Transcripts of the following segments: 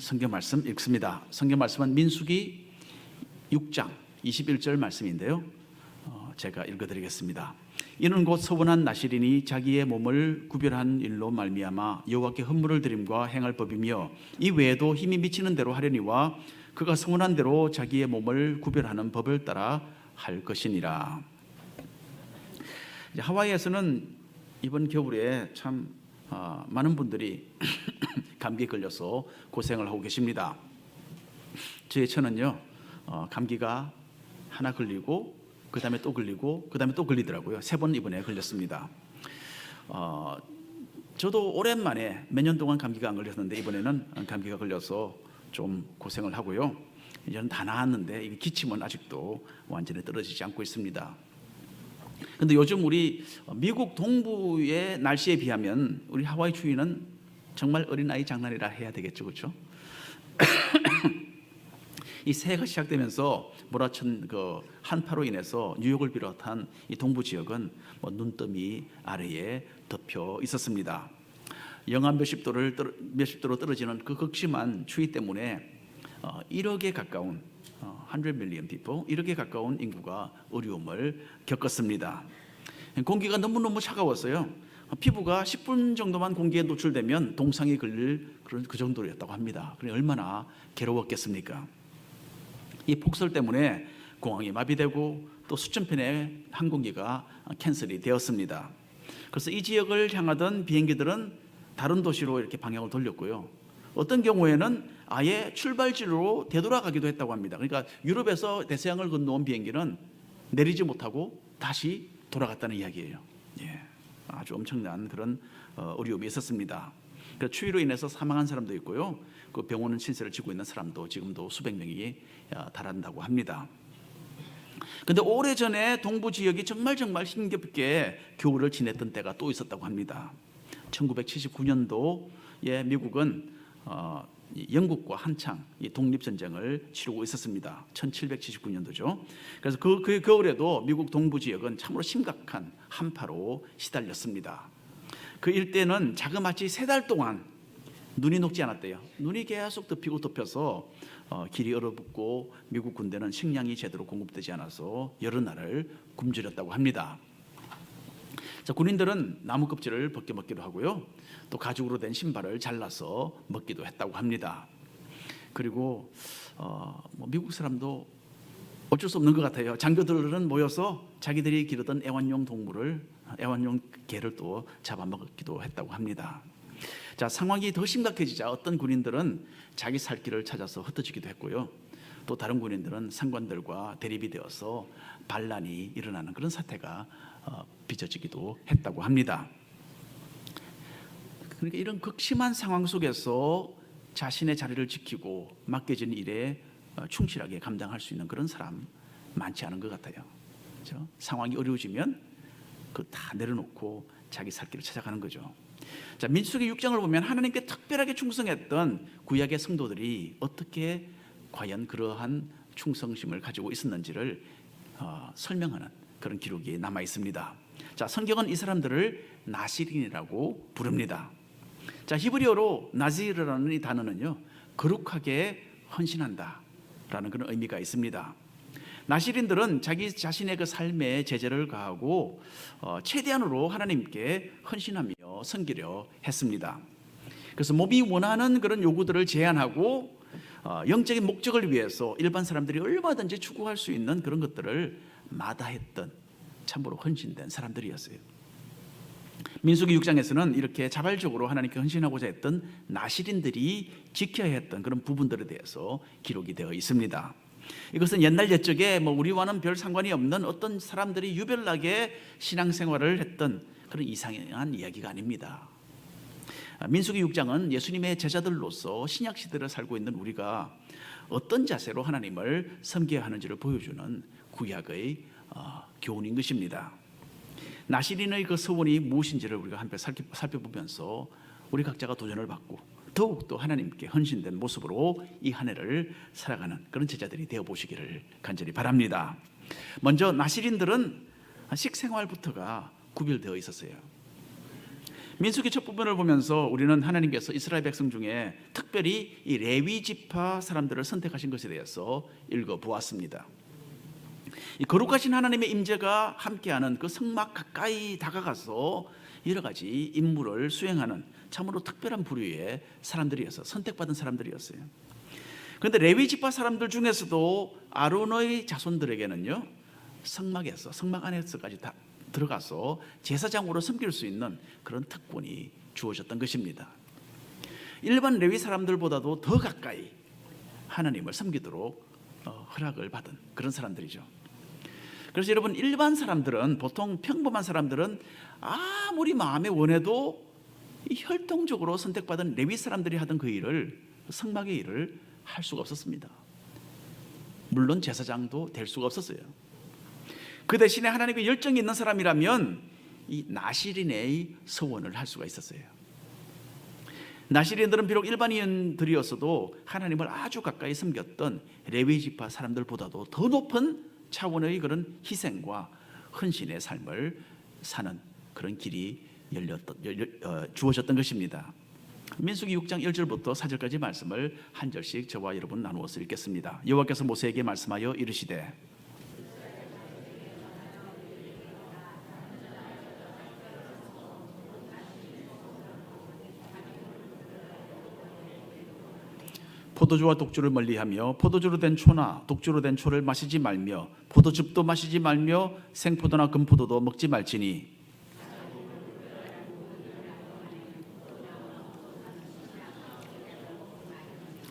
성경 말씀 읽습니다. 성경 말씀은 민수기 6장 21절 말씀인데요. 제가 읽어드리겠습니다. 이는 곧 서원한 나실인이 자기의 몸을 구별한 일로 말미암아 여호와께 헌물을 드림과 행할 법이며 이 외에도 힘이 미치는 대로 하려니와 그가 서원한 대로 자기의 몸을 구별하는 법을 따라 할 것이니라. 하와이에서는 이번 겨울에 참 많은 분들이 감기에 걸려서 고생을 하고 계십니다. 저의 처는요, 감기가 하나 걸리고 그 다음에 또 걸리고 그 다음에 또 걸리더라고요. 3번 이번에 걸렸습니다. 저도 오랜만에 몇 년 동안 감기가 안 걸렸는데 이번에는 감기가 걸려서 좀 고생을 하고요. 이제는 다 나았는데 이 기침은 아직도 완전히 떨어지지 않고 있습니다. 근데 요즘 우리 미국 동부의 날씨에 비하면 우리 하와이 추위는 정말 어린아이 장난이라 해야 되겠죠, 그렇죠? 이 새해가 시작되면서 몰아친 그 한파로 인해서 뉴욕을 비롯한 이 동부 지역은 눈더미 아래에 덮여 있었습니다. 영하 몇십 도로 떨어지는 그 극심한 추위 때문에 1억에 가까운 100 million people, 1억에 가까운 인구가 어려움을 겪었습니다. 공기가 너무너무 차가웠어요. 피부가 10분 정도만 공기에 노출되면 동상이 걸릴 그런 그 정도였다고 합니다. 그래 얼마나 괴로웠겠습니까? 이 폭설 때문에 공항이 마비되고 또 수천 편의 항공기가 캔슬이 되었습니다. 그래서 이 지역을 향하던 비행기들은 다른 도시로 이렇게 방향을 돌렸고요. 어떤 경우에는 아예 출발지로 되돌아가기도 했다고 합니다. 그러니까 유럽에서 대서양을 건너온 비행기는 내리지 못하고 다시 돌아갔다는 이야기예요. 예, 아주 엄청난 그런 어려움이 있었습니다. 그 추위로 인해서 사망한 사람도 있고요. 그 병원은 신세를 지고 있는 사람도 지금도 수백 명이 달한다고 합니다. 그런데 오래전에 동부 지역이 정말 힘겹게 겨울을 지냈던 때가 또 있었다고 합니다. 1979년도에 미국은 영국과 한창 독립전쟁을 치르고 있었습니다. 1779년도죠. 그래서 그 겨울에도 미국 동부 지역은 참으로 심각한 한파로 시달렸습니다. 그 일대는 자그마치 3달 동안 눈이 녹지 않았대요. 눈이 계속 덮여서 길이 얼어붙고 미국 군대는 식량이 제대로 공급되지 않아서 여러 날을 굶주렸다고 합니다. 자, 군인들은 나무 껍질을 벗겨 먹기도 하고요. 또 가죽으로 된 신발을 잘라서 먹기도 했다고 합니다. 그리고 미국 사람도 어쩔 수 없는 것 같아요. 장교들은 모여서 자기들이 기르던 애완용 개를 또 잡아먹기도 했다고 합니다. 자, 상황이 더 심각해지자 어떤 군인들은 자기 살 길을 찾아서 흩어지기도 했고요. 또 다른 군인들은 상관들과 대립이 되어서 반란이 일어나는 그런 사태가 빚어지기도 했다고 합니다. 그러니까 이런 극심한 상황 속에서 자신의 자리를 지키고 맡겨진 일에 충실하게 감당할 수 있는 그런 사람 많지 않은 것 같아요. 그렇죠? 상황이 어려워지면 그 다 내려놓고 자기 살 길을 찾아가는 거죠. 자, 민수기 6장을 보면 하나님께 특별하게 충성했던 구약의 성도들이 어떻게 과연 그러한 충성심을 가지고 있었는지를 설명하는 그런 기록이 남아 있습니다. 자, 성경은 이 사람들을 나실인이라고 부릅니다. 자, 히브리어로 나지르라는 이 단어는요, 거룩하게 헌신한다라는 그런 의미가 있습니다. 나실인들은 자기 자신의 그 삶에 제재를 가하고 최대한으로 하나님께 헌신하며 섬기려 했습니다. 그래서 몸이 원하는 그런 요구들을 제한하고 영적인 목적을 위해서 일반 사람들이 얼마든지 추구할 수 있는 그런 것들을 마다했던 참으로 헌신된 사람들이었어요. 민수기 6장에서는 이렇게 자발적으로 하나님께 헌신하고자 했던 나실인들이 지켜야 했던 그런 부분들에 대해서 기록이 되어 있습니다. 이것은 옛날 옛적에 우리와는 별 상관이 없는 어떤 사람들이 유별나게 신앙생활을 했던 그런 이상한 이야기가 아닙니다. 민수기 6장은 예수님의 제자들로서 신약 시대를 살고 있는 우리가 어떤 자세로 하나님을 섬겨야 하는지를 보여주는 구약의 교훈인 것입니다. 나실인의 그 서원이 무엇인지를 우리가 한번 살펴보면서 우리 각자가 도전을 받고 더욱더 하나님께 헌신된 모습으로 이 한 해를 살아가는 그런 제자들이 되어보시기를 간절히 바랍니다. 먼저 나실인들은 식생활부터가 구별되어 있었어요. 민수기 첫 부분을 보면서 우리는 하나님께서 이스라엘 백성 중에 특별히 이 레위 지파 사람들을 선택하신 것에 대해서 읽어보았습니다. 이 거룩하신 하나님의 임재가 함께하는 그 성막 가까이 다가가서 여러 가지 임무를 수행하는 참으로 특별한 부류의 사람들이었어요. 선택받은 사람들이었어요. 그런데 레위 지파 사람들 중에서도 아론의 자손들에게는요, 성막 안에서까지 다 들어가서 제사장으로 섬길 수 있는 그런 특권이 주어졌던 것입니다. 일반 레위 사람들보다도 더 가까이 하나님을 섬기도록 허락을 받은 그런 사람들이죠. 그래서 여러분, 일반 사람들은, 보통 평범한 사람들은 아무리 마음에 원해도 혈통적으로 선택받은 레위 사람들이 하던 그 일을, 성막의 일을 할 수가 없었습니다. 물론 제사장도 될 수가 없었어요. 그 대신에 하나님께 열정이 있는 사람이라면 이 나시린의 서원을 할 수가 있었어요. 나시린들은 비록 일반인들이었어도 하나님을 아주 가까이 섬겼던 레위 지파 사람들보다도 더 높은 차원의 그런 희생과 헌신의 삶을 사는 그런 길이 주어졌던 것입니다. 민수기 6장 1절부터 4절까지 말씀을 한 절씩 저와 여러분 나누어서 읽겠습니다. 여호와께서 모세에게 말씀하여 이르시되 포도주와 독주를 멀리하며 포도주로 된 초나 독주로 된 초를 마시지 말며 포도즙도 마시지 말며 생포도나 금포도도 먹지 말지니.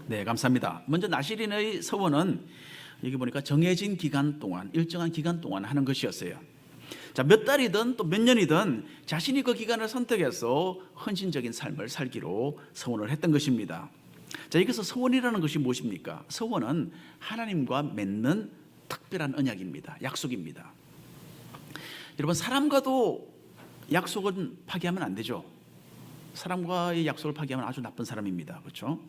네, 감사합니다. 먼저 나시린의 서원은 여기 보니까 정해진 기간 동안, 일정한 기간 동안 하는 것이었어요. 자, 몇 달이든 또 몇 년이든 자신이 그 기간을 선택해서 헌신적인 삶을 살기로 서원을 했던 것입니다. 자, 여기서 서원이라는 것이 무엇입니까? 서원은 하나님과 맺는 특별한 언약입니다. 약속입니다. 여러분, 사람과도 약속은 파기하면 안 되죠. 사람과의 약속을 파기하면 아주 나쁜 사람입니다. 그렇죠?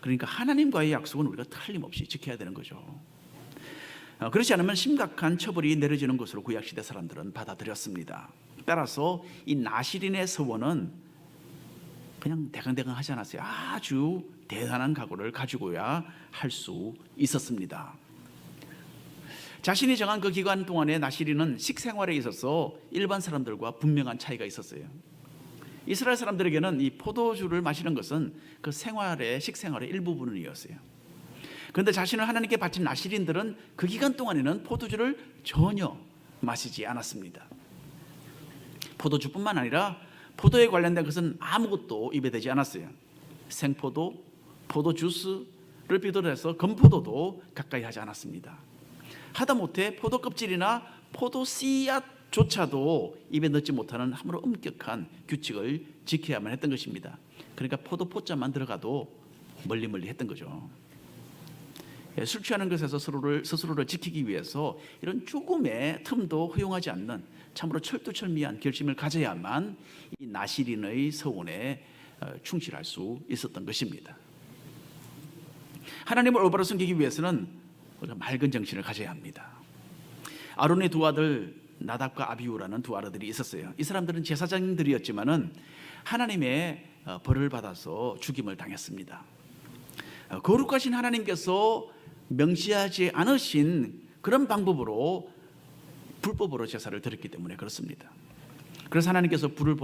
그러니까 하나님과의 약속은 우리가 틀림없이 지켜야 되는 거죠. 그렇지 않으면 심각한 처벌이 내려지는 것으로 구약시대 사람들은 받아들였습니다. 따라서 이 나시린의 서원은 그냥 대강대강 하지 않았어요. 아주 대단한 각오를 가지고야 할 수 있었습니다. 자신이 정한 그 기간 동안에 나시린은 식생활에 있어서 일반 사람들과 분명한 차이가 있었어요. 이스라엘 사람들에게는 이 포도주를 마시는 것은 그 식생활의 일부분이었어요. 그런데 자신을 하나님께 바친 나시린들은 그 기간 동안에는 포도주를 전혀 마시지 않았습니다. 포도주뿐만 아니라 포도에 관련된 것은 아무것도 입에 대지 않았어요. 생포도, 포도주스를 비롯해서 금포도도 가까이 하지 않았습니다. 하다못해 포도 껍질이나 포도 씨앗조차도 입에 넣지 못하는 아무런 엄격한 규칙을 지켜야만 했던 것입니다. 그러니까 포도 포자만 들어가도 멀리 했던 거죠. 술 취하는 것에서 스스로를 지키기 위해서 이런 조금의 틈도 허용하지 않는 참으로 철두철미한 결심을 가져야만 이 나시린의 서원에 충실할 수 있었던 것입니다. 하나님을 올바로 섬기기 위해서는 우리가 맑은 정신을 가져야 합니다. 아론의 두 아들 나답과 아비후라는 두 아들이 있었어요. 이 사람들은 제사장들이었지만은 하나님의 벌을 받아서 죽임을 당했습니다. 거룩하신 하나님께서 명시하지 않으신 그런 방법으로 불법으로 제사를 드렸기 때문에 그렇습니다. 그래서 하나님께서 불을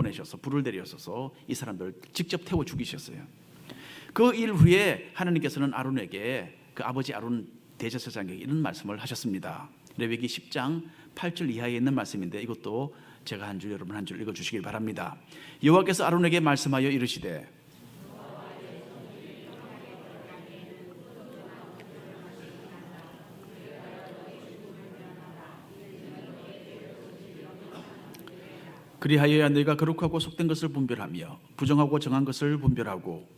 내리셔서 이 사람들을 직접 태워 죽이셨어요. 그 일 후에 하나님께서는 아론에게, 그 아버지 아론 대제사장에게 이런 말씀을 하셨습니다. 레위기 10장 8절 이하에 있는 말씀인데 이것도 제가 한 줄, 여러분 한 줄 읽어주시길 바랍니다. 여호와께서 아론에게 말씀하여 이르시되 그리하여야 너희가 거룩하고 속된 것을 분별하며 부정하고 정한 것을 분별하고.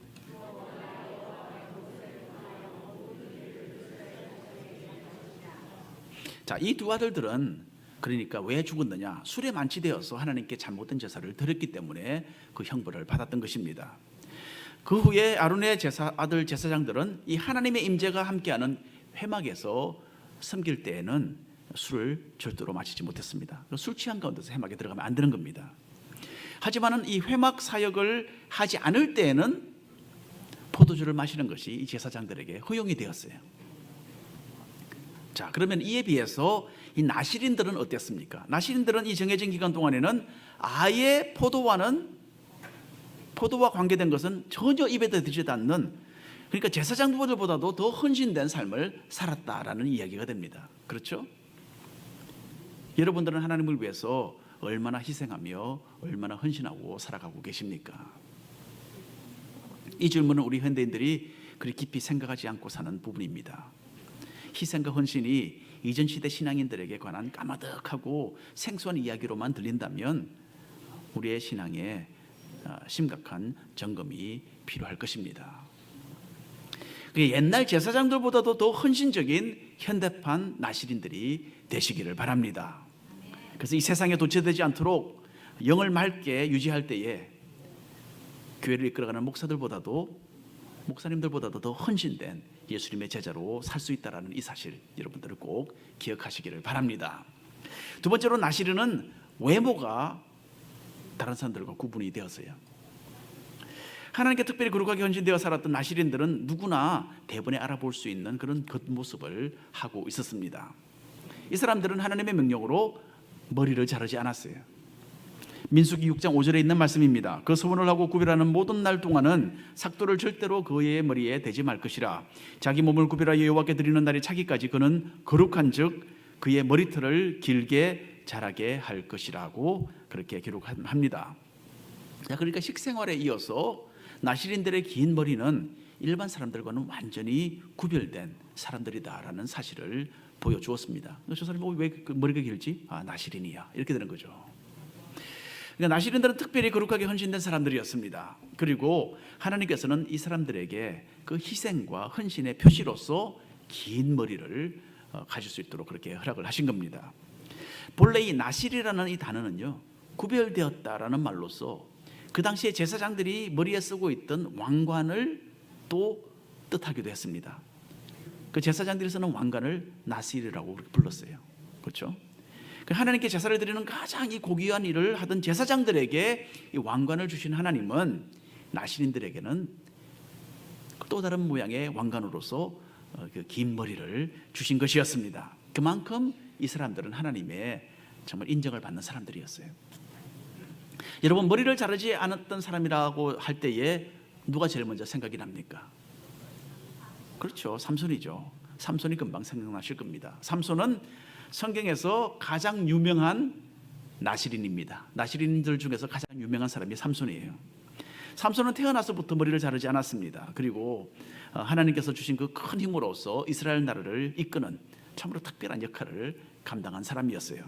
자, 이 두 아들들은 그러니까 왜 죽었느냐? 술에 만취되어서 하나님께 잘못된 제사를 드렸기 때문에 그 형벌을 받았던 것입니다. 그 후에 아론의 아들 제사장들은 이 하나님의 임재가 함께하는 회막에서 섬길 때에는 술을 절대로 마시지 못했습니다. 술 취한 가운데서 회막에 들어가면 안 되는 겁니다. 하지만은 이 회막 사역을 하지 않을 때에는 포도주를 마시는 것이 이 제사장들에게 허용이 되었어요. 자, 그러면 이에 비해서 이 나실인들은 어땠습니까? 나실인들은 이 정해진 기간 동안에는 아예 포도와 관계된 것은 전혀 입에 들지도 않는, 그러니까 제사장들보다도 더 헌신된 삶을 살았다라는 이야기가 됩니다. 그렇죠? 여러분들은 하나님을 위해서 얼마나 희생하며 얼마나 헌신하고 살아가고 계십니까? 이 질문은 우리 현대인들이 그리 깊이 생각하지 않고 사는 부분입니다. 희생과 헌신이 이전 시대 신앙인들에게 관한 까마득하고 생소한 이야기로만 들린다면 우리의 신앙에 심각한 점검이 필요할 것입니다. 옛날 제사장들보다도 더 헌신적인 현대판 나실인들이 되시기를 바랍니다. 그래서 이 세상에 도취되지 않도록 영을 맑게 유지할 때에 교회를 이끌어가는 목사님들보다도 더 헌신된 예수님의 제자로 살 수 있다는 이 사실, 여러분들은 꼭 기억하시기를 바랍니다. 두 번째로, 나실인은 외모가 다른 사람들과 구분이 되었어요. 하나님께 특별히 거룩하게 헌신되어 살았던 나실인들은 누구나 대번에 알아볼 수 있는 그런 겉모습을 하고 있었습니다. 이 사람들은 하나님의 명령으로 머리를 자르지 않았어요. 민수기 6장 5절에 있는 말씀입니다. 그 소원을 하고 구별하는 모든 날 동안은 삭도를 절대로 그의 머리에 대지 말 것이라. 자기 몸을 구별하여 여호와께 드리는 날이 차기까지 그는 거룩한 즉 그의 머리털을 길게 자라게 할 것이라고 그렇게 기록합니다. 그러니까 식생활에 이어서 나실인들의 긴 머리는 일반 사람들과는 완전히 구별된 사람들이다라는 사실을 보여주었습니다. 저 사람이 왜 그 머리가 길지? 나실인이야. 이렇게 되는 거죠. 그러니까 나실인들은 특별히 거룩하게 헌신된 사람들이었습니다. 그리고 하나님께서는 이 사람들에게 그 희생과 헌신의 표시로서 긴 머리를 가질 수 있도록 그렇게 허락을 하신 겁니다. 본래 이 나실이라는 이 단어는요, 구별되었다라는 말로서 그 당시에 제사장들이 머리에 쓰고 있던 왕관을 또 뜻하기도 했습니다. 그 제사장들이 쓰는 왕관을 나실이라고 불렀어요. 그렇죠? 하나님께 제사를 드리는 가장 이 고귀한 일을 하던 제사장들에게 이 왕관을 주신 하나님은 나실인들에게는 또 다른 모양의 왕관으로서 그 긴 머리를 주신 것이었습니다. 그만큼 이 사람들은 하나님의 정말 인정을 받는 사람들이었어요. 여러분, 머리를 자르지 않았던 사람이라고 할 때에 누가 제일 먼저 생각이 납니까? 그렇죠, 삼손이죠. 삼손이 금방 생각나실 겁니다. 삼손은 성경에서 가장 유명한 나실인입니다. 나실인들 중에서 가장 유명한 사람이 삼손이에요. 삼손은 태어나서부터 머리를 자르지 않았습니다. 그리고 하나님께서 주신 그 큰 힘으로써 이스라엘 나라를 이끄는 참으로 특별한 역할을 감당한 사람이었어요.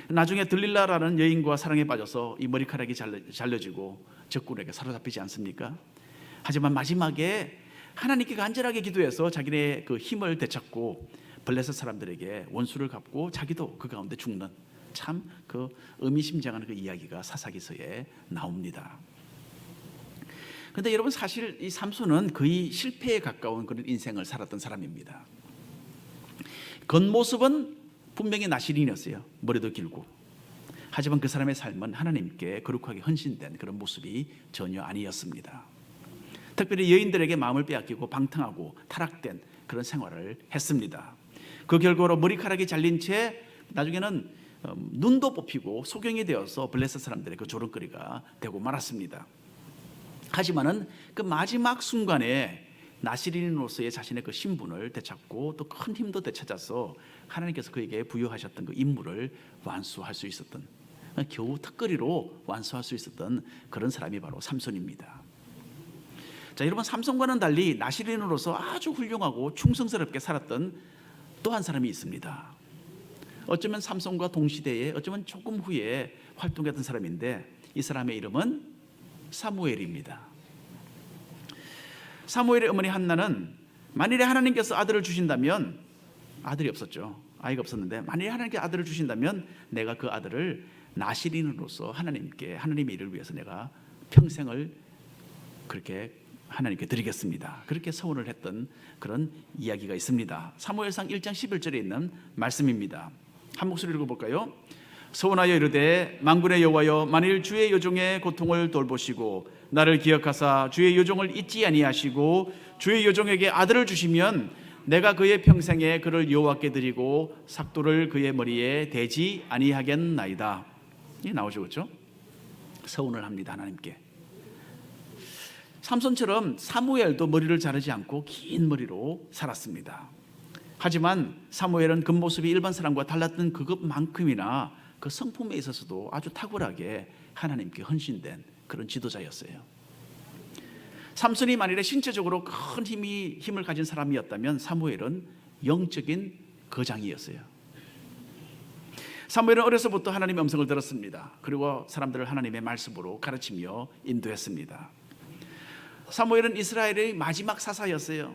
나중에 들릴라라는 여인과 사랑에 빠져서 이 머리카락이 잘려지고 적군에게 사로잡히지 않습니까? 하지만 마지막에 하나님께 간절하게 기도해서 자기네 그 힘을 되찾고 블레셋 사람들에게 원수를 갚고 자기도 그 가운데 죽는 참 그 의미심장한 그 이야기가 사사기서에 나옵니다. 그런데 여러분, 사실 이 삼손은 거의 실패에 가까운 그런 인생을 살았던 사람입니다. 겉모습은 분명히 나실인이었어요. 머리도 길고. 하지만 그 사람의 삶은 하나님께 거룩하게 헌신된 그런 모습이 전혀 아니었습니다. 특별히 여인들에게 마음을 빼앗기고 방탕하고 타락된 그런 생활을 했습니다. 그 결과로 머리카락이 잘린 채 나중에는 눈도 뽑히고 소경이 되어서 블레셋 사람들의 그 조롱거리가 되고 말았습니다. 하지만은 그 마지막 순간에 나실인으로서의 자신의 그 신분을 되찾고 또 큰 힘도 되찾아서 하나님께서 그에게 부여하셨던 그 임무를 완수할 수 있었던, 겨우 턱걸이로 완수할 수 있었던 그런 사람이 바로 삼손입니다. 자, 여러분, 삼손과는 달리 나실인으로서 아주 훌륭하고 충성스럽게 살았던 또 한 사람이 있습니다. 어쩌면 삼손과 동시대에 어쩌면 조금 후에 활동했던 사람인데 이 사람의 이름은 사무엘입니다. 사무엘의 어머니 한나는 만일에 하나님께서 아들을 주신다면, 아들이 없었죠. 아이가 없었는데 만일에 하나님께 아들을 주신다면 내가 그 아들을 나실인으로서 하나님의 일을 위해서 내가 평생을 그렇게 하나님께 드리겠습니다. 그렇게 서원을 했던 그런 이야기가 있습니다. 사무엘상 1장 11절에 있는 말씀입니다. 한 목소리로 읽어볼까요? 서원하여 이르되 만군의 여호와여, 만일 주의 여종의 고통을 돌보시고 나를 기억하사 주의 여종을 잊지 아니하시고 주의 여종에게 아들을 주시면 내가 그의 평생에 그를 여호와께 드리고 삭도를 그의 머리에 대지 아니하겠나이다. 이게 나오죠, 그렇죠? 서원을 합니다, 하나님께. 삼손처럼 사무엘도 머리를 자르지 않고 긴 머리로 살았습니다. 하지만 사무엘은 겉모습이 일반 사람과 달랐던 그것만큼이나 그 성품에 있어서도 아주 탁월하게 하나님께 헌신된 그런 지도자였어요. 삼손이 만일에 신체적으로 큰 힘을 가진 사람이었다면 사무엘은 영적인 거장이었어요. 사무엘은 어려서부터 하나님의 음성을 들었습니다. 그리고 사람들을 하나님의 말씀으로 가르치며 인도했습니다. 사무엘은 이스라엘의 마지막 사사였어요.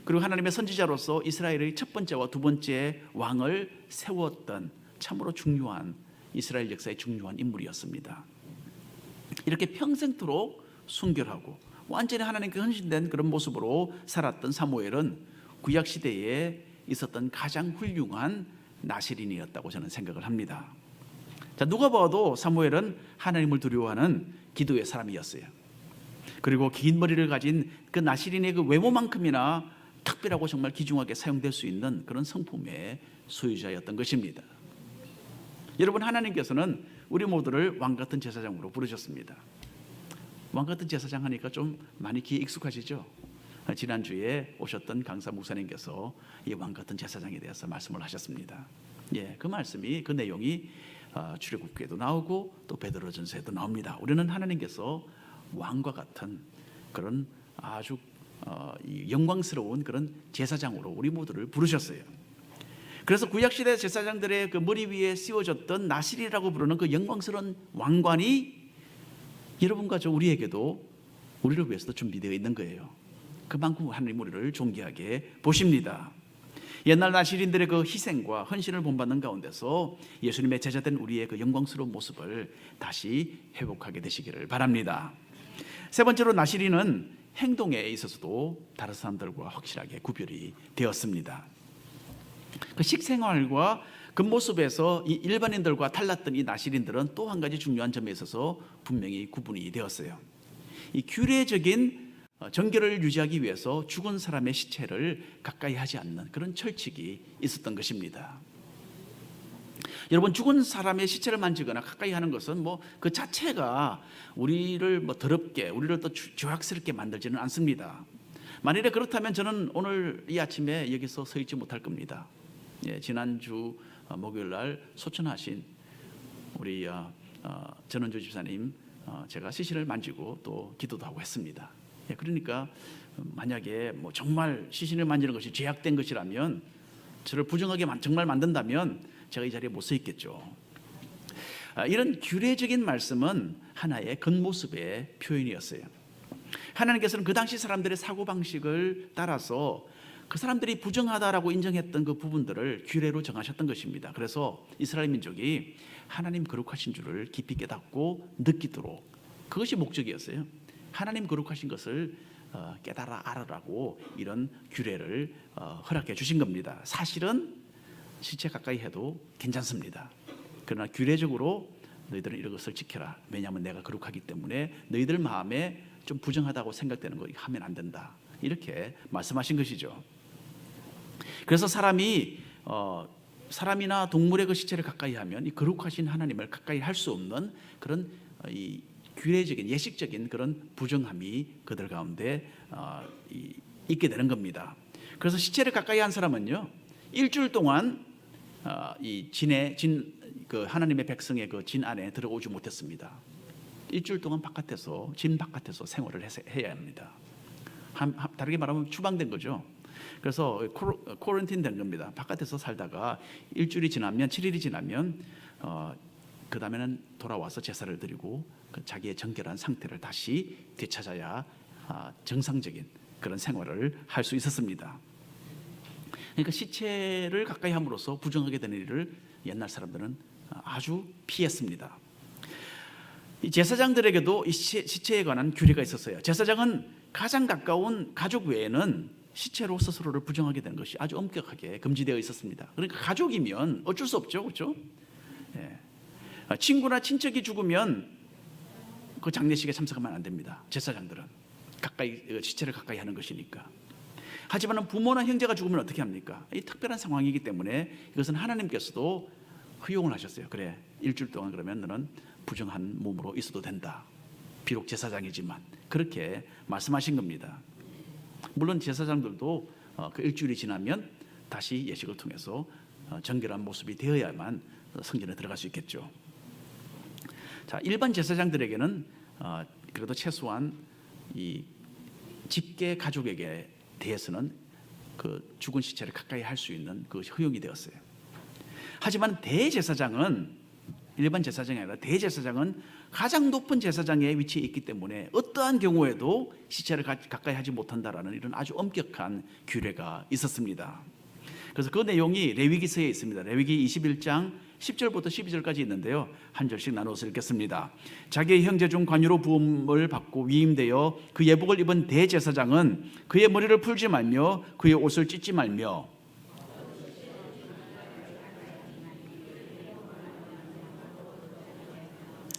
그리고 하나님의 선지자로서 이스라엘의 첫 번째와 두 번째 왕을 세웠던 참으로 중요한, 이스라엘 역사의 중요한 인물이었습니다. 이렇게 평생토록 순결하고 완전히 하나님께 헌신된 그런 모습으로 살았던 사무엘은 구약시대에 있었던 가장 훌륭한 나실인이었다고 저는 생각을 합니다. 자, 누가 봐도 사무엘은 하나님을 두려워하는 기도의 사람이었어요. 그리고 긴 머리를 가진 그 나실인의 그 외모만큼이나 특별하고 정말 귀중하게 사용될 수 있는 그런 성품의 소유자였던 것입니다. 여러분, 하나님께서는 우리 모두를 왕같은 제사장으로 부르셨습니다. 왕같은 제사장 하니까 좀 많이 귀에 익숙하시죠? 지난주에 오셨던 강사 목사님께서 이 왕같은 제사장에 대해서 말씀을 하셨습니다. 그 말씀이, 그 내용이 출애굽기에도 나오고 또 베드로전서에도 나옵니다. 우리는 하나님께서 왕과 같은 그런 아주 영광스러운 그런 제사장으로 우리 모두를 부르셨어요. 그래서 구약시대 제사장들의 그 머리 위에 씌워졌던 나실이라고 부르는 그 영광스러운 왕관이 여러분과 저 우리에게도, 우리를 위해서도 준비되어 있는 거예요. 그만큼 하나님 우리를 존귀하게 보십니다. 옛날 나실인들의 그 희생과 헌신을 본받는 가운데서 예수님의 제자된 우리의 그 영광스러운 모습을 다시 회복하게 되시기를 바랍니다. 세 번째로, 나실인은 행동에 있어서도 다른 사람들과 확실하게 구별이 되었습니다. 그 식생활과 그 모습에서 이 일반인들과 달랐던 이 나실인들은 또 한 가지 중요한 점에 있어서 분명히 구분이 되었어요. 이 규례적인 정결을 유지하기 위해서 죽은 사람의 시체를 가까이 하지 않는 그런 철칙이 있었던 것입니다. 여러분, 죽은 사람의 시체를 만지거나 가까이 하는 것은 뭐 그 자체가 우리를 뭐 더럽게, 우리를 또 죄악스럽게 만들지는 않습니다. 만일에 그렇다면 저는 오늘 이 아침에 여기서 서 있지 못할 겁니다. 지난주 목요일 날 소천하신 우리 전원주 집사님, 제가 시신을 만지고 또 기도도 하고 했습니다. 그러니까 만약에 뭐 정말 시신을 만지는 것이 죄악된 것이라면, 저를 부정하게 정말 만든다면 제가 이 자리에 못 서 있겠죠. 이런 규례적인 말씀은 하나의 겉모습의 표현이었어요. 하나님께서는 그 당시 사람들의 사고방식을 따라서 그 사람들이 부정하다라고 인정했던 그 부분들을 규례로 정하셨던 것입니다. 그래서 이스라엘 민족이 하나님 거룩하신 줄을 깊이 깨닫고 느끼도록, 그것이 목적이었어요. 하나님 거룩하신 것을 깨달아 알아라고 이런 규례를 허락해 주신 겁니다. 사실은 시체 가까이 해도 괜찮습니다. 그러나 규례적으로 너희들은 이런 것을 지켜라. 왜냐하면 내가 거룩하기 때문에 너희들 마음에 좀 부정하다고 생각되는 거 하면 안 된다. 이렇게 말씀하신 것이죠. 그래서 사람이나 동물의 그 시체를 가까이 하면 이 거룩하신 하나님을 가까이 할 수 없는 그런 이 규례적인, 예식적인 그런 부정함이 그들 가운데 있게 되는 겁니다. 그래서 시체를 가까이 한 사람은요, 일주일 동안 이 그 하나님의 백성의 그 진 안에 들어오지 못했습니다. 일주일 동안 바깥에서, 진 바깥에서 생활을 해야 합니다. 다르게 말하면 추방된 거죠. 그래서 코런틴 된 겁니다. 바깥에서 살다가 일주일이 지나면, 7일이 지나면 그 다음에는 돌아와서 제사를 드리고 그 자기의 정결한 상태를 다시 되찾아야 정상적인 그런 생활을 할 수 있었습니다. 그러니까 시체를 가까이 함으로써 부정하게 되는 일을 옛날 사람들은 아주 피했습니다. 이 제사장들에게도 이 시체에 관한 규례가 있었어요. 제사장은 가장 가까운 가족 외에는 시체로 스스로를 부정하게 되는 것이 아주 엄격하게 금지되어 있었습니다. 그러니까 가족이면 어쩔 수 없죠, 그렇죠? 친구나 친척이 죽으면 그 장례식에 참석하면 안 됩니다. 제사장들은 가까이 시체를 가까이 하는 것이니까. 하지만 부모나 형제가 죽으면 어떻게 합니까? 이 특별한 상황이기 때문에 이것은 하나님께서도 허용을 하셨어요. 그래, 일주일 동안 그러면 너는 부정한 몸으로 있어도 된다. 비록 제사장이지만 그렇게 말씀하신 겁니다. 물론 제사장들도 그 일주일이 지나면 다시 예식을 통해서 정결한 모습이 되어야만 성전에 들어갈 수 있겠죠. 자, 일반 제사장들에게는 그래도 최소한 이 직계 가족에게 대해서는 그 죽은 시체를 가까이 할 수 있는 그 허용이 되었어요. 하지만 대제사장은, 일반 제사장이 아니라 대제사장은 가장 높은 제사장의 위치에 있기 때문에 어떠한 경우에도 시체를 가까이 하지 못한다라는 이런 아주 엄격한 규례가 있었습니다. 그래서 그 내용이 레위기서에 있습니다. 레위기 21장 10절부터 12절까지 있는데요, 한 절씩 나누어서 읽겠습니다. 자기의 형제 중 관유로 부음을 받고 위임되어 그 예복을 입은 대제사장은 그의 머리를 풀지 말며 그의 옷을 찢지 말며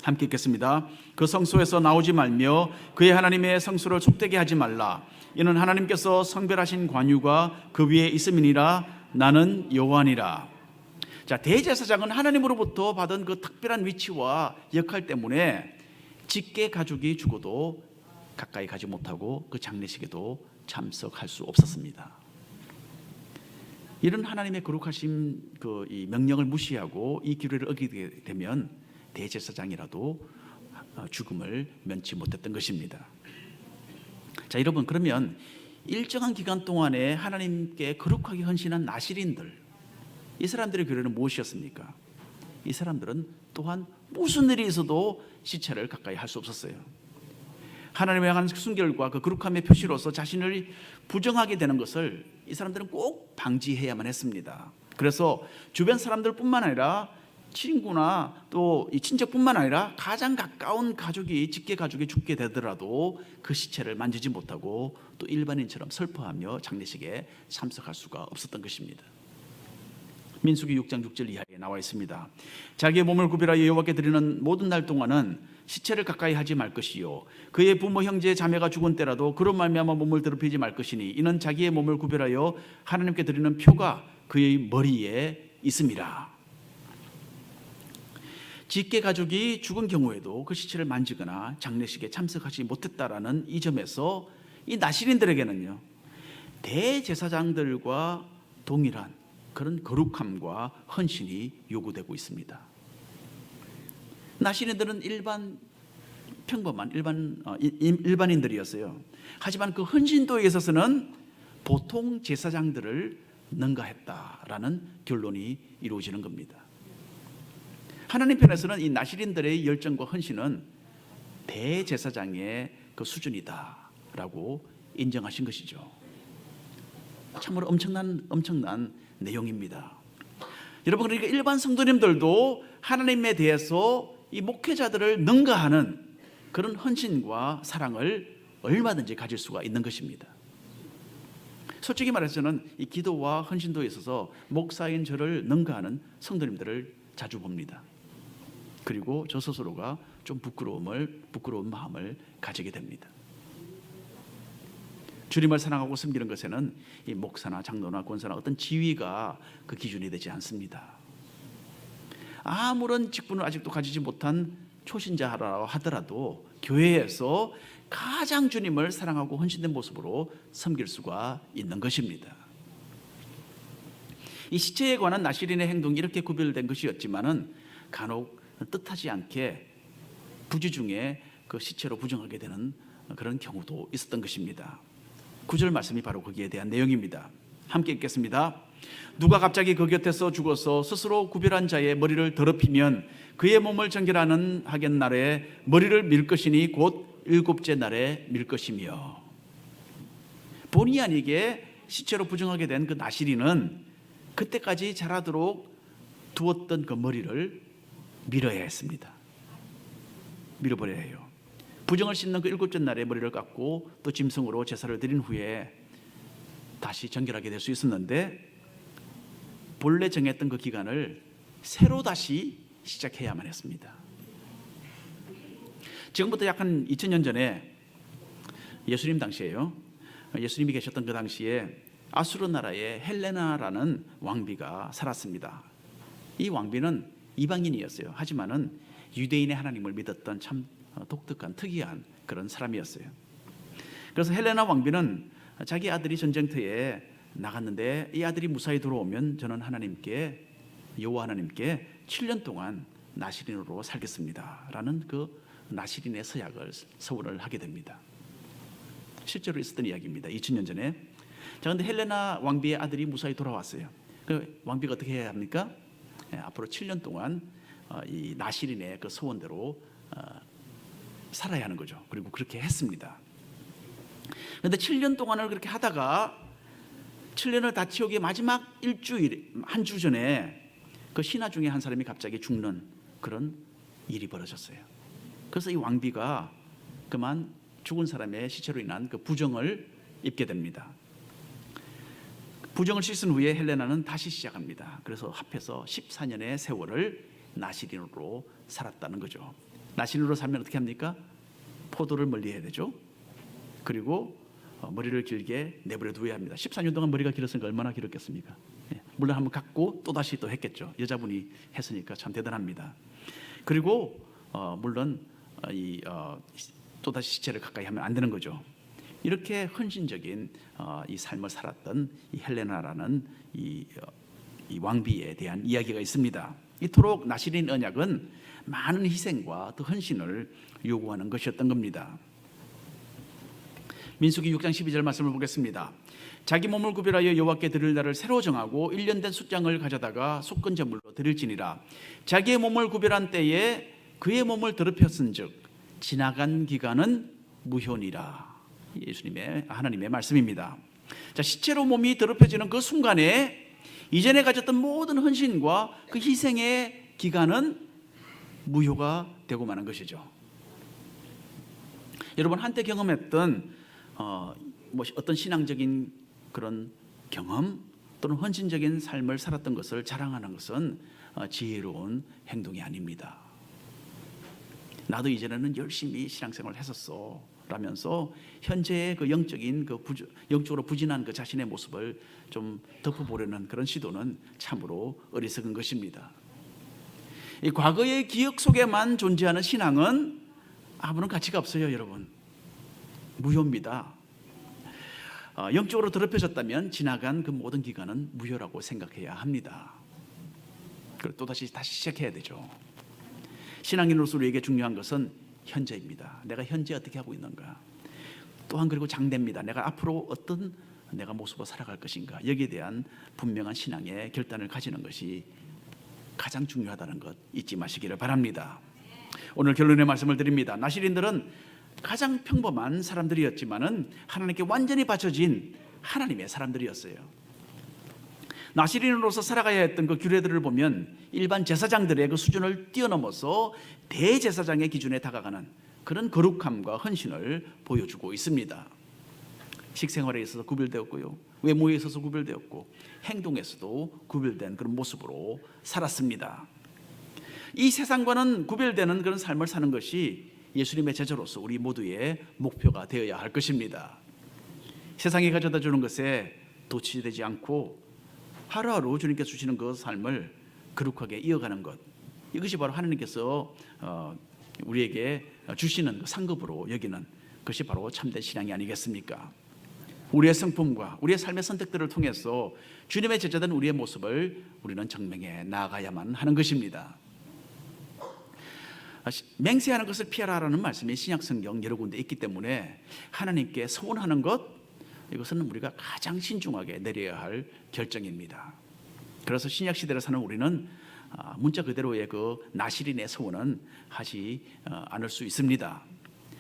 함께 읽겠습니다. 그 성소에서 나오지 말며 그의 하나님의 성소를 속되게 하지 말라. 이는 하나님께서 성별하신 관유가 그 위에 있음이니라. 나는 여호와니라. 자, 대제사장은 하나님으로부터 받은 그 특별한 위치와 역할 때문에 직계 가족이 죽어도 가까이 가지 못하고 그 장례식에도 참석할 수 없었습니다. 이런 하나님의 거룩하신 이 명령을 무시하고 이 규례를 어기게 되면 대제사장이라도 죽음을 면치 못했던 것입니다. 자, 여러분, 그러면 일정한 기간 동안에 하나님께 거룩하게 헌신한 나실인들, 이 사람들의 규례는 무엇이었습니까? 이 사람들은 또한 무슨 일이 있어도 시체를 가까이 할 수 없었어요. 하나님을 향한 순결과 그 거룩함의 표시로서 자신을 부정하게 되는 것을 이 사람들은 꼭 방지해야만 했습니다. 그래서 주변 사람들뿐만 아니라 친구나 또 이 친척뿐만 아니라 가장 가까운 가족이, 직계 가족이 죽게 되더라도 그 시체를 만지지 못하고 또 일반인처럼 슬퍼하며 장례식에 참석할 수가 없었던 것입니다. 민수기 6장 6절 이하에 나와 있습니다. 자기의 몸을 구별하여 여호와께 드리는 모든 날 동안은 시체를 가까이 하지 말 것이요 그의 부모 형제 자매가 죽은 때라도 그로 말미암아 몸을 더럽히지 말 것이니 이는 자기의 몸을 구별하여 하나님께 드리는 표가 그의 머리에 있음이라. 직계 가족이 죽은 경우에도 그 시체를 만지거나 장례식에 참석하지 못했다라는 이 점에서 이 나실인들에게는요, 대제사장들과 동일한 그런 거룩함과 헌신이 요구되고 있습니다. 나실인들은 평범한 일반인들이었어요. 하지만 그 헌신도에 있어서는 보통 제사장들을 능가했다라는 결론이 이루어지는 겁니다. 하나님 편에서는 이 나실인들의 열정과 헌신은 대제사장의 그 수준이다라고 인정하신 것이죠. 참으로 엄청난 내용입니다. 여러분, 그러니까 일반 성도님들도 하나님에 대해서 이 목회자들을 능가하는 그런 헌신과 사랑을 얼마든지 가질 수가 있는 것입니다. 솔직히 말해서는 이 기도와 헌신도에 있어서 목사인 저를 능가하는 성도님들을 자주 봅니다. 그리고 저 스스로가 좀 부끄러운 마음을 가지게 됩니다. 주님을 사랑하고 섬기는 것에는 이 목사나 장로나 권사나 어떤 지위가 그 기준이 되지 않습니다. 아무런 직분을 아직도 가지지 못한 초신자라고 하더라도 교회에서 가장 주님을 사랑하고 헌신된 모습으로 섬길 수가 있는 것입니다. 이 시체에 관한 나실인의 행동이 이렇게 구별된 것이었지만은 간혹 뜻하지 않게 부지 중에 그 시체로 부정하게 되는 그런 경우도 있었던 것입니다. 9절 말씀이 바로 거기에 대한 내용입니다. 함께 읽겠습니다. 누가 갑자기 그 곁에서 죽어서 스스로 구별한 자의 머리를 더럽히면 그의 몸을 정결하는 하겐날에 머리를 밀 것이니 곧 7째 날에 밀 것이며. 본의 아니게 시체로 부정하게 된 그 나실인은 그때까지 자라도록 두었던 그 머리를 밀어야 했습니다. 밀어버려야 해요. 부정을 씻는 그 7째 날에 머리를 깎고 또 짐승으로 제사를 드린 후에 다시 정결하게 될 수 있었는데, 본래 정했던 그 기간을 새로 다시 시작해야만 했습니다. 지금부터 약 한 2000년 전에 예수님 당시에요. 예수님이 계셨던 그 당시에 아수르 나라의 헬레나라는 왕비가 살았습니다. 이 왕비는 이방인이었어요. 하지만은 유대인의 하나님을 믿었던 참 독특한 특이한 그런 사람이었어요. 그래서 헬레나 왕비는 자기 아들이 전쟁터에 나갔는데 이 아들이 무사히 돌아오면 저는 하나님께, 여호와 하나님께 7년 동안 나시린으로 살겠습니다 라는 그 나시린의 서약을 서원을 하게 됩니다. 실제로 있었던 이야기입니다. 2000년 전에. 자, 근데 헬레나 왕비의 아들이 무사히 돌아왔어요. 그 왕비가 어떻게 해야 합니까? 앞으로 7년 동안 이 나시린의 그 소원대로 살아야 하는 거죠. 그리고 그렇게 했습니다. 그런데 7년 동안을 그렇게 하다가 7년을 다 채우기 마지막 일주일, 한 주 전에 그 신하 중에 한 사람이 갑자기 죽는 그런 일이 벌어졌어요. 그래서 이 왕비가 그만 죽은 사람의 시체로 인한 그 부정을 입게 됩니다. 부정을 씻은 후에 헬레나는 다시 시작합니다. 그래서 합해서 14년의 세월을 나시린으로 살았다는 거죠. 나시린으로 살면 어떻게 합니까? 포도를 멀리해야 되죠. 그리고 머리를 길게 내버려 두어야 합니다. 14년 동안 머리가 길었으니까 얼마나 길었겠습니까? 물론 한번 갖고 또다시 또 했겠죠. 여자분이 했으니까 참 대단합니다. 그리고 물론 또다시 시체를 가까이 하면 안 되는 거죠. 이렇게 헌신적인 이 삶을 살았던 이 헬레나라는 이 왕비에 대한 이야기가 있습니다. 이토록 나시린 언약은 많은 희생과 또 헌신을 요구하는 것이었던 겁니다. 민수기 6장 12절 말씀을 보겠습니다. 자기 몸을 구별하여 여호와께 드릴 날을 새로 정하고 1년 된 숫장을 가져다가 속건 제물로 드릴지니라. 자기의 몸을 구별한 때에 그의 몸을 더럽혔은즉 지나간 기간은 무효니라. 예수님의 하나님의 말씀입니다. 자, 시체로 몸이 더럽혀지는 그 순간에 이전에 가졌던 모든 헌신과 그 희생의 기간은 무효가 되고 마는 것이죠. 여러분 한때 경험했던 어떤 신앙적인 그런 경험 또는 헌신적인 삶을 살았던 것을 자랑하는 것은 지혜로운 행동이 아닙니다. 나도 이전에는 열심히 신앙생활을 했었어 라면서 현재의 그 영적인 영적으로 부진한 그 자신의 모습을 좀 덮어보려는 그런 시도는 참으로 어리석은 것입니다. 이 과거의 기억 속에만 존재하는 신앙은 아무런 가치가 없어요, 여러분. 무효입니다. 영적으로 더럽혀졌다면 지나간 그 모든 기간은 무효라고 생각해야 합니다. 그리고 또다시 시작해야 되죠. 신앙인으로서 우리에게 중요한 것은 현재입니다. 내가 현재 어떻게 하고 있는가. 또한 그리고 장대입니다. 내가 앞으로 어떤 내가 모습으로 살아갈 것인가. 여기에 대한 분명한 신앙의 결단을 가지는 것이 가장 중요하다는 것 잊지 마시기를 바랍니다. 오늘 결론의 말씀을 드립니다. 나시린들은 가장 평범한 사람들이었지만은 하나님께 완전히 바쳐진 하나님의 사람들이었어요. 나시린으로서 살아가야 했던 그 규례들을 보면 일반 제사장들의 그 수준을 뛰어넘어서 대제사장의 기준에 다가가는 그런 거룩함과 헌신을 보여주고 있습니다. 식생활에 있어서 구별되었고요, 외모에 있어서 구별되었고, 행동에서도 구별된 그런 모습으로 살았습니다. 이 세상과는 구별되는 그런 삶을 사는 것이 예수님의 제자로서 우리 모두의 목표가 되어야 할 것입니다. 세상이 가져다 주는 것에 도취되지 않고 하루하루 주님께서 주시는 그 삶을 거룩하게 이어가는 것, 이것이 바로 하나님께서 우리에게 주시는 상급으로 여기는 것이 바로 참된 신앙이 아니겠습니까? 우리의 성품과 우리의 삶의 선택들을 통해서 주님의 제자된 우리의 모습을 우리는 정명해 나아가야만 하는 것입니다. 맹세하는 것을 피하라라는 말씀이 신약성경 여러 군데 있기 때문에 하나님께 서원하는 것, 이것은 우리가 가장 신중하게 내려야 할 결정입니다. 그래서 신약시대를 사는 우리는 문자 그대로의 그 나시린의 서원은 하지 않을 수 있습니다.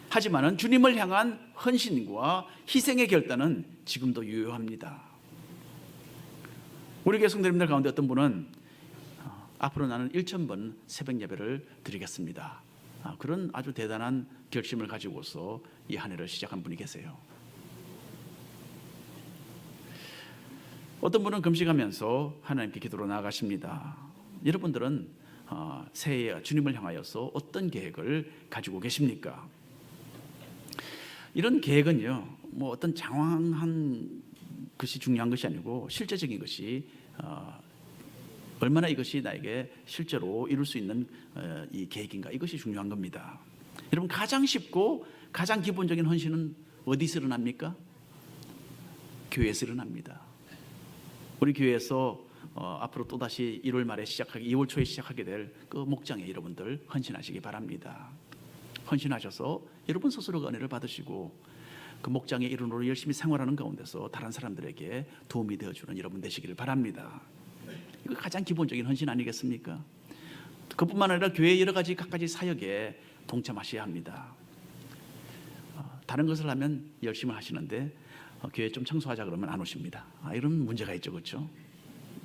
하지만 주님을 향한 헌신과 희생의 결단은 지금도 유효합니다. 우리 교회 성도님들 가운데 어떤 분은 앞으로 나는 1000번 새벽 예배를 드리겠습니다, 그런 아주 대단한 결심을 가지고서 이 한 해를 시작한 분이 계세요. 어떤 분은 금식하면서 하나님께 기도로 나아가십니다. 여러분들은 새해 주님을 향하여서 어떤 계획을 가지고 계십니까? 이런 계획은요, 뭐 어떤 장황한 것이 중요한 것이 아니고 실제적인 것이 얼마나 이것이 나에게 실제로 이룰 수 있는 이 계획인가, 이것이 중요한 겁니다. 여러분, 가장 쉽고 가장 기본적인 헌신은 어디서 일어납니까? 교회에서 일어납니다. 우리 교회에서 앞으로 또다시 1월 말에 2월 초에 시작하게 될 그 목장에 여러분들 헌신하시기 바랍니다. 헌신하셔서 여러분 스스로가 은혜를 받으시고 그 목장의 일원으로 열심히 생활하는 가운데서 다른 사람들에게 도움이 되어주는 여러분 되시기를 바랍니다. 이거 가장 기본적인 헌신 아니겠습니까? 그뿐만 아니라 교회의 여러 가지 각가지 사역에 동참하셔야 합니다. 다른 것을 하면 열심히 하시는데 교회 좀 청소하자 그러면 안 오십니다. 이런 문제가 있죠, 그렇죠?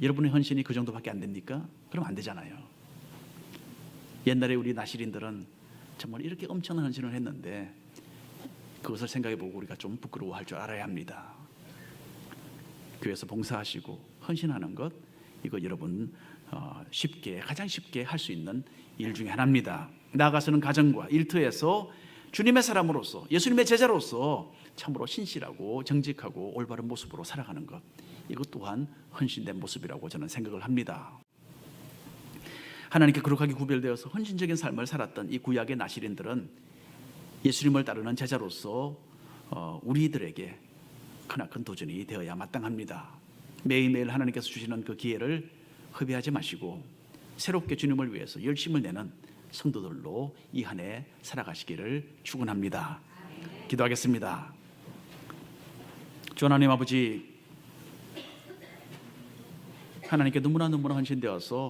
여러분의 헌신이 그 정도밖에 안 됩니까? 그럼 안 되잖아요. 옛날에 우리 나시린들은 정말 이렇게 엄청난 헌신을 했는데 그것을 생각해보고 우리가 좀 부끄러워할 줄 알아야 합니다. 교회에서 봉사하시고 헌신하는 것, 이거 여러분 가장 쉽게 할 수 있는 일 중에 하나입니다. 나아가서는 가정과 일터에서 주님의 사람으로서, 예수님의 제자로서 참으로 신실하고 정직하고 올바른 모습으로 살아가는 것, 이것 또한 헌신된 모습이라고 저는 생각을 합니다. 하나님께 거룩하게 구별되어서 헌신적인 삶을 살았던 이 구약의 나시린들은 예수님을 따르는 제자로서 우리들에게 크나큰 도전이 되어야 마땅합니다. 매일매일 하나님께서 주시는 그 기회를 허비하지 마시고 새롭게 주님을 위해서 열심을 내는 성도들로 이 한 해 살아가시기를 축원합니다. 기도하겠습니다. 주 하나님 아버지, 하나님께 너무나 헌신되어서